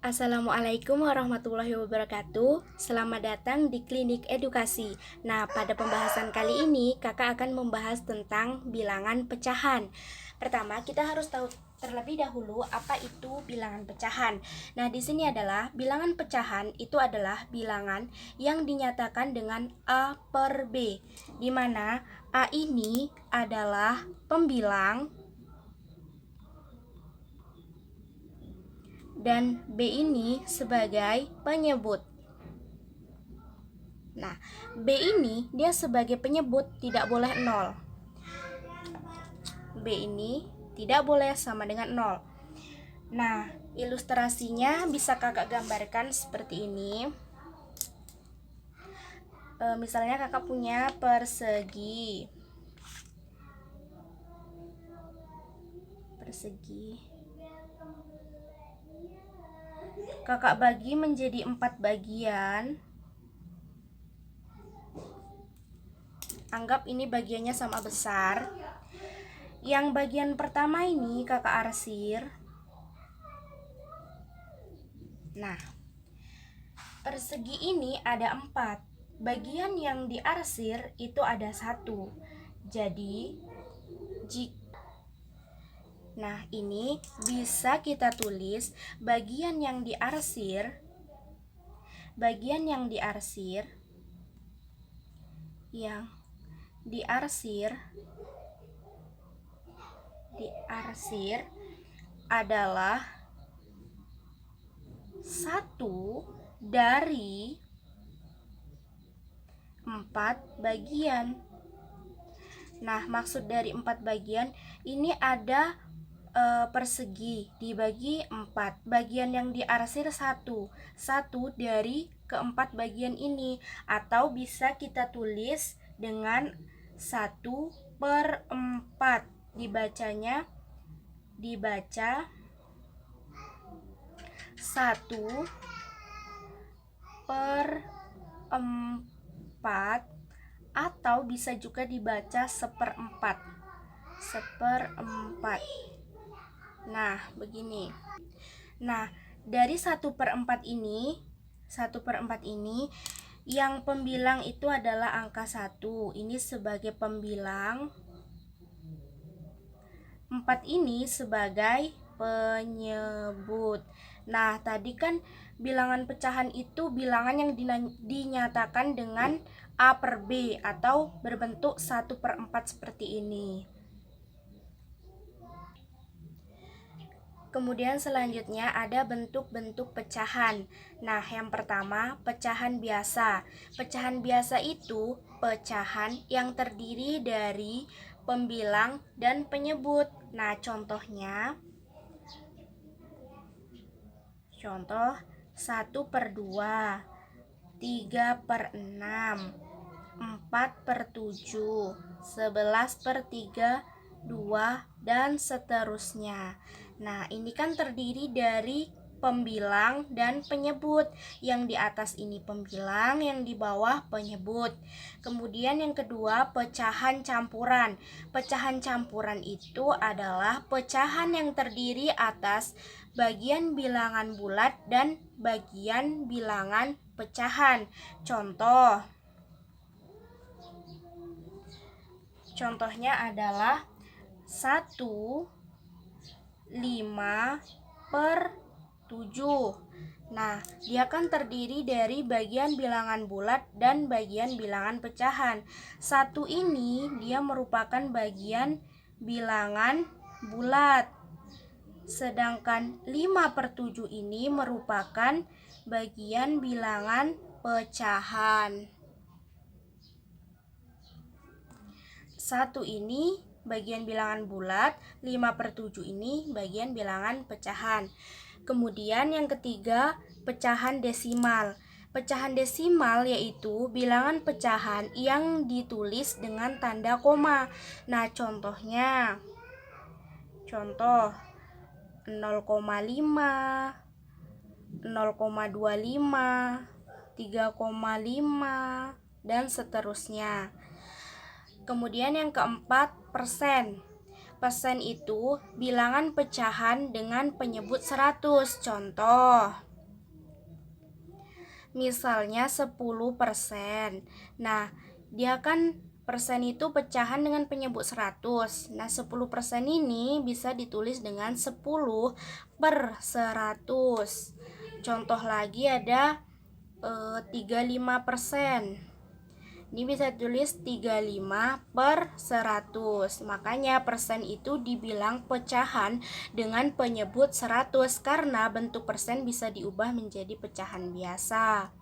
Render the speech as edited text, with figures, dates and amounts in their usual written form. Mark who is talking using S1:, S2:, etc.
S1: Assalamualaikum warahmatullahi wabarakatuh. Selamat datang di Klinik Edukasi. Nah, pada pembahasan kali ini Kakak akan membahas tentang bilangan pecahan. Pertama, kita harus tahu terlebih dahulu apa itu bilangan pecahan. Nah, di sini adalah bilangan pecahan itu adalah bilangan yang dinyatakan dengan A per B, di mana A ini adalah pembilang dan B ini sebagai penyebut. Nah, B ini dia sebagai penyebut tidak boleh 0. B ini tidak boleh sama dengan 0. Nah, ilustrasinya bisa kakak gambarkan seperti ini. Misalnya kakak punya persegi. Kakak bagi menjadi 4 bagian. Anggap ini bagiannya sama besar. Yang bagian pertama ini kakak arsir. Nah, persegi ini ada 4. Bagian yang diarsir itu ada 1. Jadi, nah, ini bisa kita tulis bagian yang diarsir adalah 1 dari 4 bagian. Nah, maksud dari 4 bagian ini ada persegi dibagi 4. Bagian yang diarsir 1 dari keempat bagian ini, atau bisa kita tulis dengan 1/4. Dibaca 1/4, atau bisa juga dibaca 1/4. Nah, begini. Nah, dari 1/4 ini yang pembilang itu adalah angka 1. Ini sebagai pembilang, 4 ini sebagai penyebut. Nah, tadi kan bilangan pecahan itu bilangan yang dinyatakan dengan A per B atau berbentuk 1/4 seperti ini. Kemudian selanjutnya ada bentuk-bentuk pecahan. Nah, yang pertama pecahan biasa. Pecahan biasa itu pecahan yang terdiri dari pembilang dan penyebut. Nah, contohnya, contoh 1/2, 3/6, 4/7, 11/3, 2, dan seterusnya. Nah, ini kan terdiri dari pembilang dan penyebut. Yang di atas ini pembilang, yang di bawah penyebut. Kemudian yang kedua, pecahan campuran. Pecahan campuran itu adalah pecahan yang terdiri atas bagian bilangan bulat dan bagian bilangan pecahan. Contohnya adalah 1/5/7. Nah, dia kan terdiri dari bagian bilangan bulat dan bagian bilangan pecahan. 1 ini dia merupakan bagian bilangan bulat, sedangkan 5/7 ini merupakan bagian bilangan pecahan. 1 ini bagian bilangan bulat, 5/7 ini bagian bilangan pecahan. Kemudian yang ketiga, pecahan desimal. Pecahan desimal yaitu bilangan pecahan yang ditulis dengan tanda koma. Nah, contohnya, contoh 0,5, 0,25, 3,5, dan seterusnya. Kemudian yang keempat, persen. Persen itu bilangan pecahan dengan penyebut 100. Contoh Misalnya 10%. Nah, dia kan persen itu pecahan dengan penyebut 100. Nah, 10% ini bisa ditulis dengan 10/100. Contoh lagi ada 35%. Ini bisa tulis 35/100. Makanya persen itu dibilang pecahan dengan penyebut 100 karena bentuk persen bisa diubah menjadi pecahan biasa.